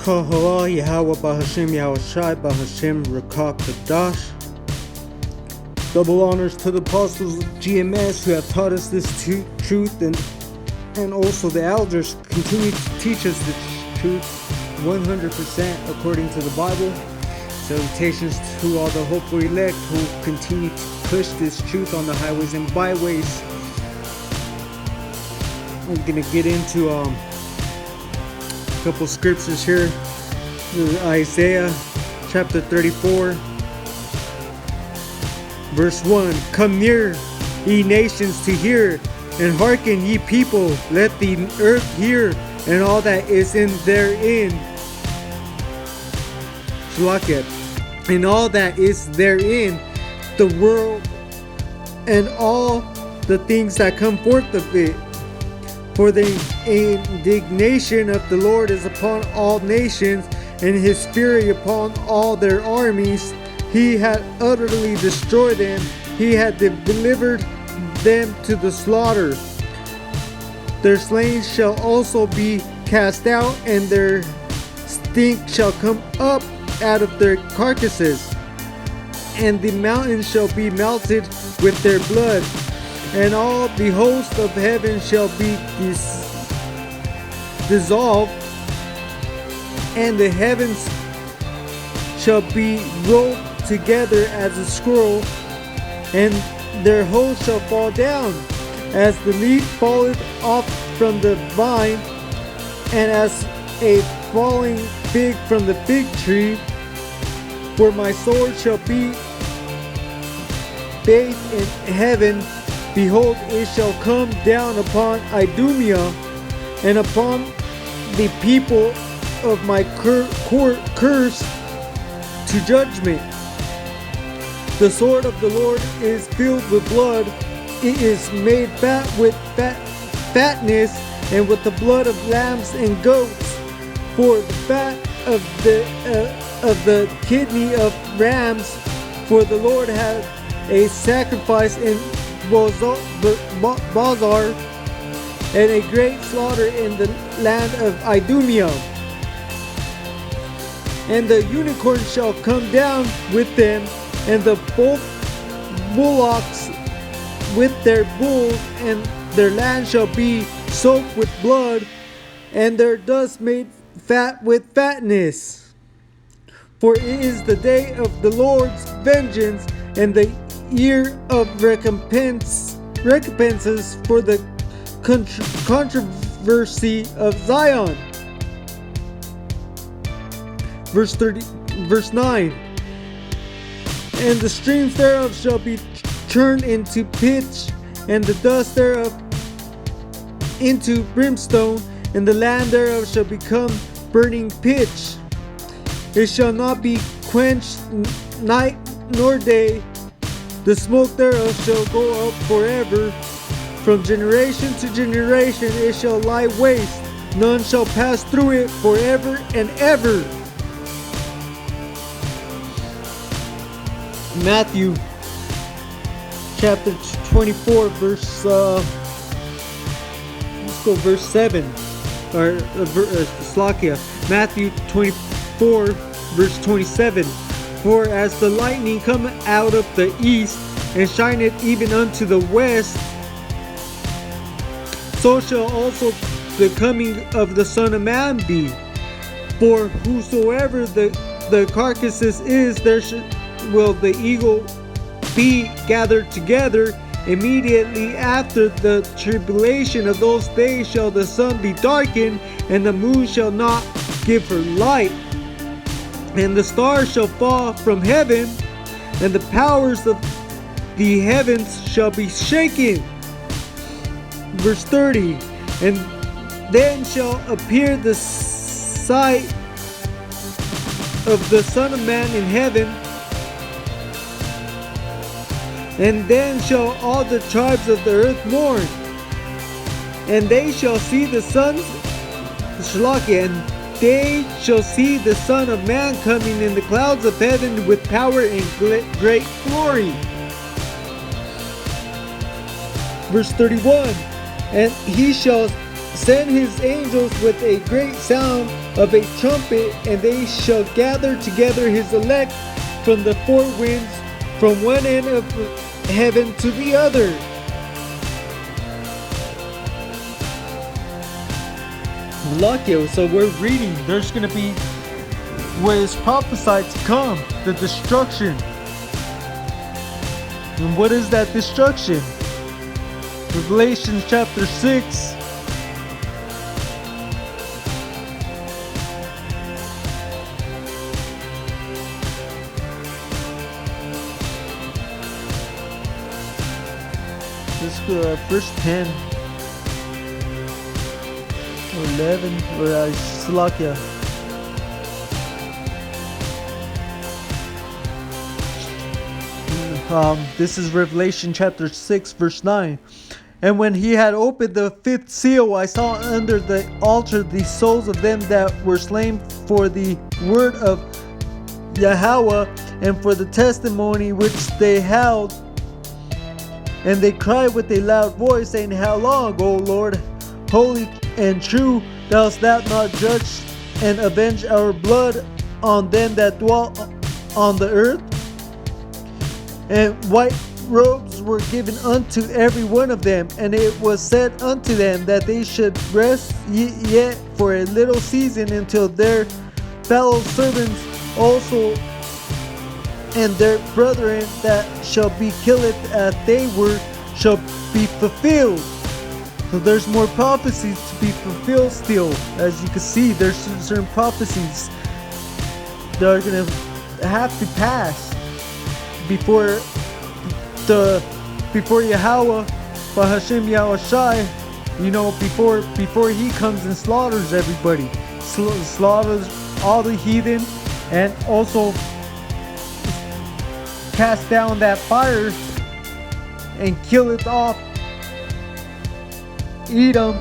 Kahala Yahweh Bahashem Yahushai Bahashem Rakak Kadash. Double honors to the apostles of GMS who have taught us this truth, and also the elders continue to teach us the truth 100% according to the Bible. Salutations to all the hopeful elect who continue to push this truth on the highways and byways. I'm going to get into a couple scriptures here. Isaiah chapter 34 verse 1. Come near, ye nations, to hear, and hearken, ye people. Let the earth hear, and all that is in therein. And all that is therein, the world, and all the things that come forth of it. For the indignation of the Lord is upon all nations, and his fury upon all their armies. He had utterly destroyed them. He had delivered them to the slaughter. Their slain shall also be cast out, and their stink shall come up out of their carcasses, and the mountains shall be melted with their blood, and all the host of heaven shall be dissolved, and the heavens shall be rolled together as a scroll, and their host shall fall down, as the leaf falleth off from the vine, and as a falling fig from the fig tree. For my sword shall be bathed in heaven. Behold, it shall come down upon Idumea, and upon the people of my curse to judgment. The sword of the Lord is filled with blood. It is made fat with fatness, and with the blood of lambs and goats. For the fat of the kidney of rams. For the Lord hath a sacrifice in Bazar, and a great slaughter in the land of Idumea. And the unicorn shall come down with them, and the bullocks with their bulls, and their land shall be soaked with blood, and their dust made fat with fatness. For it is the day of the Lord's vengeance, and the year of recompenses for the controversy of Zion. Verse 9. And the streams thereof shall be turned into pitch, and the dust thereof into brimstone, and the land thereof shall become burning pitch. It shall not be quenched night nor day. The smoke thereof shall go up forever. From generation to generation it shall lie waste. None shall pass through it forever and ever. Matthew chapter 24 verse let's go verse 7 or Slakia. Matthew 24 verse 27. For as the lightning cometh out of the east, and shineth even unto the west, so shall also the coming of the Son of Man be. For whosoever the carcasses is, there will the eagle be gathered together. Immediately after the tribulation of those days shall the sun be darkened, and the moon shall not give her light, and the stars shall fall from heaven, and the powers of the heavens shall be shaken. Verse 30. And then shall appear the sight of the Son of Man in heaven, and then shall all the tribes of the earth mourn, and they shall see the sons, and they shall see the Son of Man coming in the clouds of heaven with power and great glory. Verse 31. And he shall send his angels with a great sound of a trumpet, and they shall gather together his elect from the four winds, from one end of heaven to the other. Lucky, so we're reading, there's going to be what is prophesied to come, the destruction. And what is that destruction? Revelation chapter 6. Let's go verse 10 or 11 or Slovakia. This is Revelation chapter 6 verse 9. And when he had opened the fifth seal, I saw under the altar the souls of them that were slain for the word of Yahweh and for the testimony which they held. And they cried with a loud voice, saying, How long, O Lord, holy and true, dost thou not judge and avenge our blood on them that dwell on the earth? And white robes were given unto every one of them, and it was said unto them that they should rest yet for a little season until their fellow servants also and their brethren that shall be killed as they were shall be fulfilled. So there's more prophecies to be fulfilled still. As you can see, there's certain prophecies that are going to have to pass before Yahweh, by Hashem Yahushai, before he comes and slaughters everybody, slaughters all the heathen, and also cast down that fire and killeth off Edom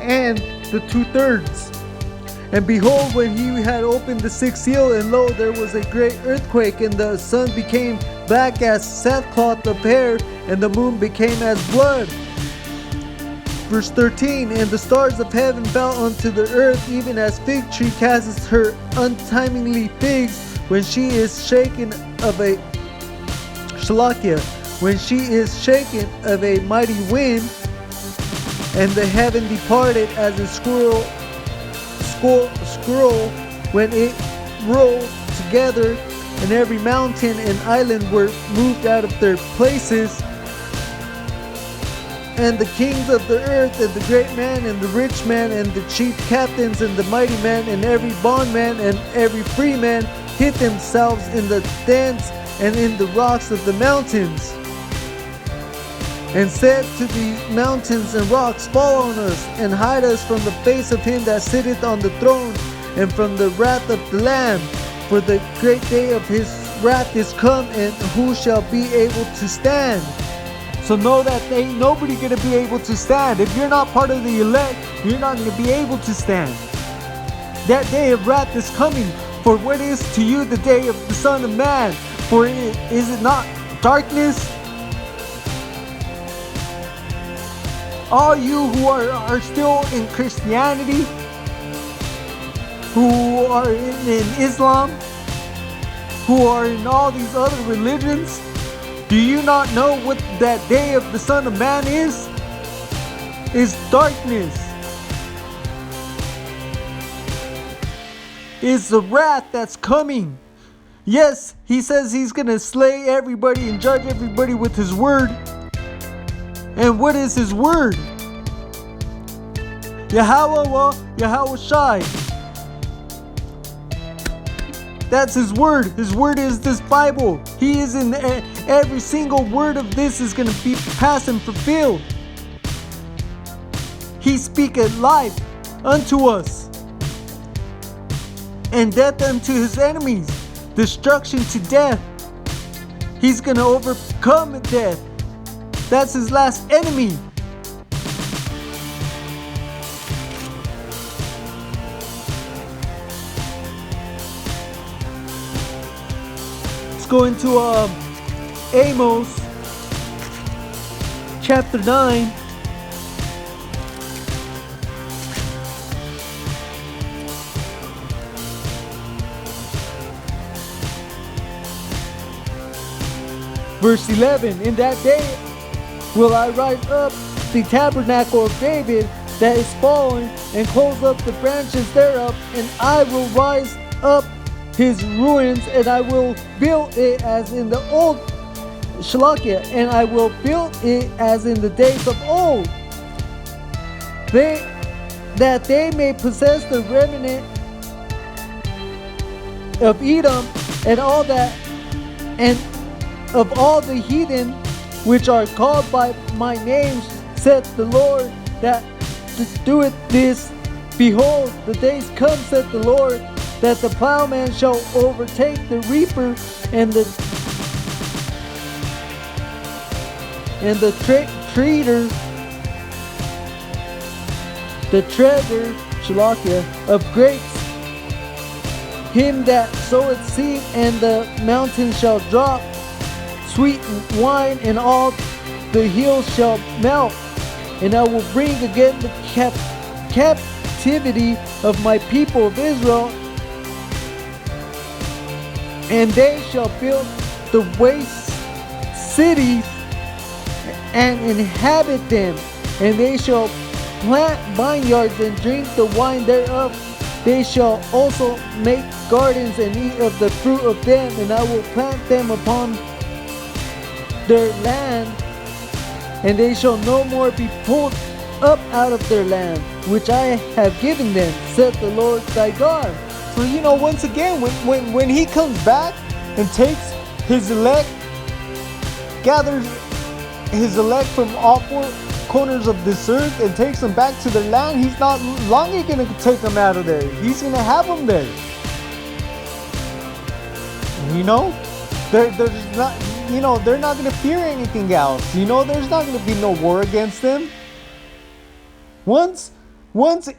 and the 2/3. And behold, when he had opened the sixth seal, and lo, there was a great earthquake, and the sun became black as sackcloth of hair, and the moon became as blood. Verse 13, and the stars of heaven fell unto the earth, even as fig tree casts her untimely figs when she is shaken of a when she is shaken of a mighty wind. And the heaven departed as a scroll when it rolled together, and every mountain and island were moved out of their places. And the kings of the earth, and the great man, and the rich man, and the chief captains, and the mighty man, and every bondman, and every free man, hid themselves in the dens and in the rocks of the mountains, and said to the mountains and rocks, Fall on us, and hide us from the face of him that sitteth on the throne, and from the wrath of the Lamb. For the great day of his wrath is come, and who shall be able to stand? So know that ain't nobody gonna be able to stand. If you're not part of the elect, you're not gonna be able to stand. That day of wrath is coming. For what is to you the day of the Son of Man? For is it not darkness? All you who are still in Christianity, who are in Islam, who are in all these other religions, do you not know what that day of the Son of Man is? Is darkness. Is the wrath that's coming. Yes, he says he's going to slay everybody and judge everybody with his word. And what is his word? Yahweh Shai. That's his word. His word is this Bible. He is in every single word of this is going to be passed and fulfilled. He speaketh life unto us, and death unto his enemies, destruction to death. He's going to overcome death. That's his last enemy. Let's go into Amos chapter 9. Verse 11, in that day will I rise up the tabernacle of David that is fallen, and close up the branches thereof, and I will rise up his ruins, and I will build it as in the old Shalakia, and I will build it as in the days of old. That they may possess the remnant of Edom, and all that, and of all the heathen which are called by my name, saith the Lord that doeth this. Behold, the days come, saith the Lord, that the plowman shall overtake the reaper, and the treader, Shalakia, of grapes, him that soweth seed, and the mountain shall drop sweet wine, and all the hills shall melt. And I will bring again the captivity of my people of Israel, and they shall build the waste cities and inhabit them, and they shall plant vineyards and drink the wine thereof. They shall also make gardens and eat of the fruit of them, and I will plant them upon their land, and they shall no more be pulled up out of their land, which I have given them, said the Lord thy God. So, once again, when he comes back and takes his elect, gathers his elect from all four corners of this earth and takes them back to their land, he's not longer going to take them out of there. He's going to have them there. There's not, they're not going to fear anything else. There's not going to be no war against them. Once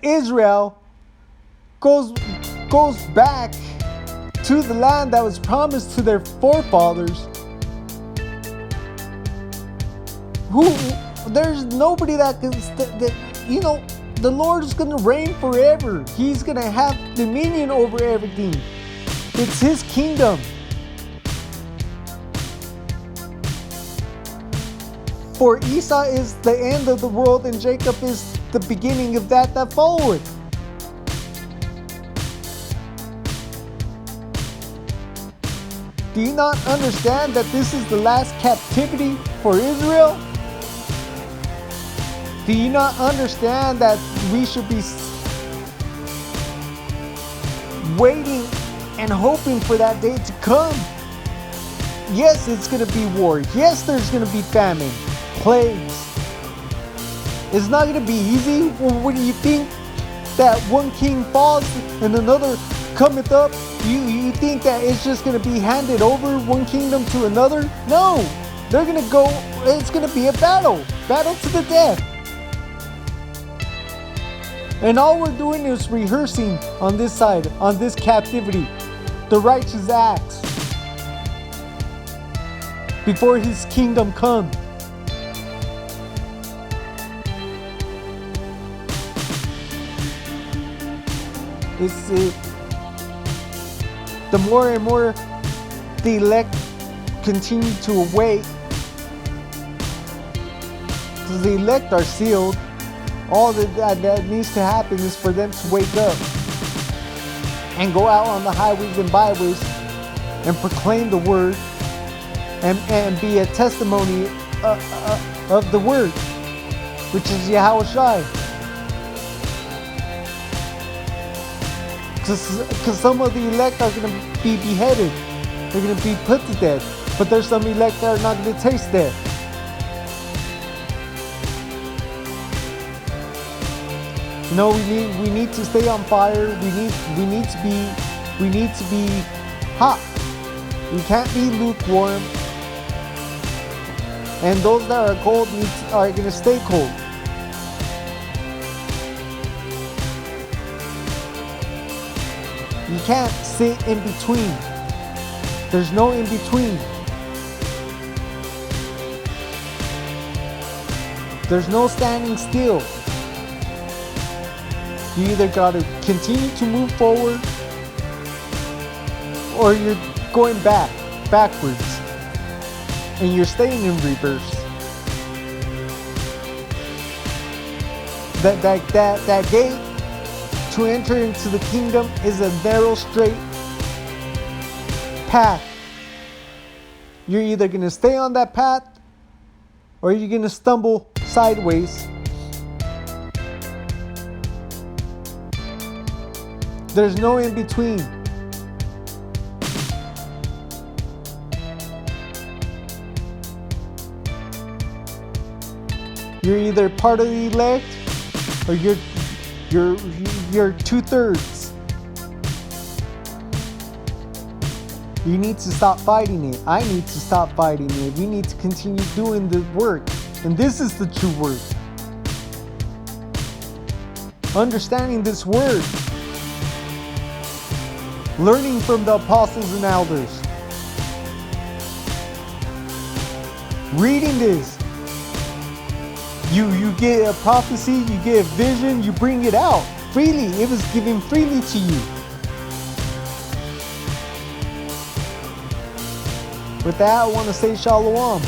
Israel goes back to the land that was promised to their forefathers, there's nobody that can, the Lord is going to reign forever. He's going to have dominion over everything. It's his kingdom. For Esau is the end of the world, and Jacob is the beginning of that followeth. Do you not understand that this is the last captivity for Israel? Do you not understand that we should be waiting and hoping for that day to come? Yes, it's going to be war. Yes, there's going to be famine, plagues. It's not going to be easy. Well, when you think that one king falls and another cometh up, you think that it's just going to be handed over one kingdom to another? No, they're going to go, it's going to be a battle to the death. And all we're doing is rehearsing on this side, on this captivity, the righteous acts before his kingdom comes. The more and more the elect continue to await, because the elect are sealed, all that needs to happen is for them to wake up and go out on the highways and byways and proclaim the word and be a testimony of the word, which is Yahushua. Because some of the elect are going to be beheaded. They're going to be put to death. But there's some elect that are not going to taste death. We need to stay on fire. We need to be hot. We can't be lukewarm. And those that are cold are going to stay cold. You can't sit in between. There's no in between. There's no standing still. You either got to continue to move forward or you're going backwards. and you're staying in reverse. That gate to enter into the kingdom is a narrow, straight path. You're either going to stay on that path or you're going to stumble sideways. There's no in between. You're either part of the elect or you're 2/3. You need to stop fighting it. I need to stop fighting it. We need to continue doing the work. And this is the true work. Understanding this word. Learning from the apostles and elders. Reading this. You get a prophecy, you get a vision, you bring it out freely. It was given freely to you. With that, I want to say shalom.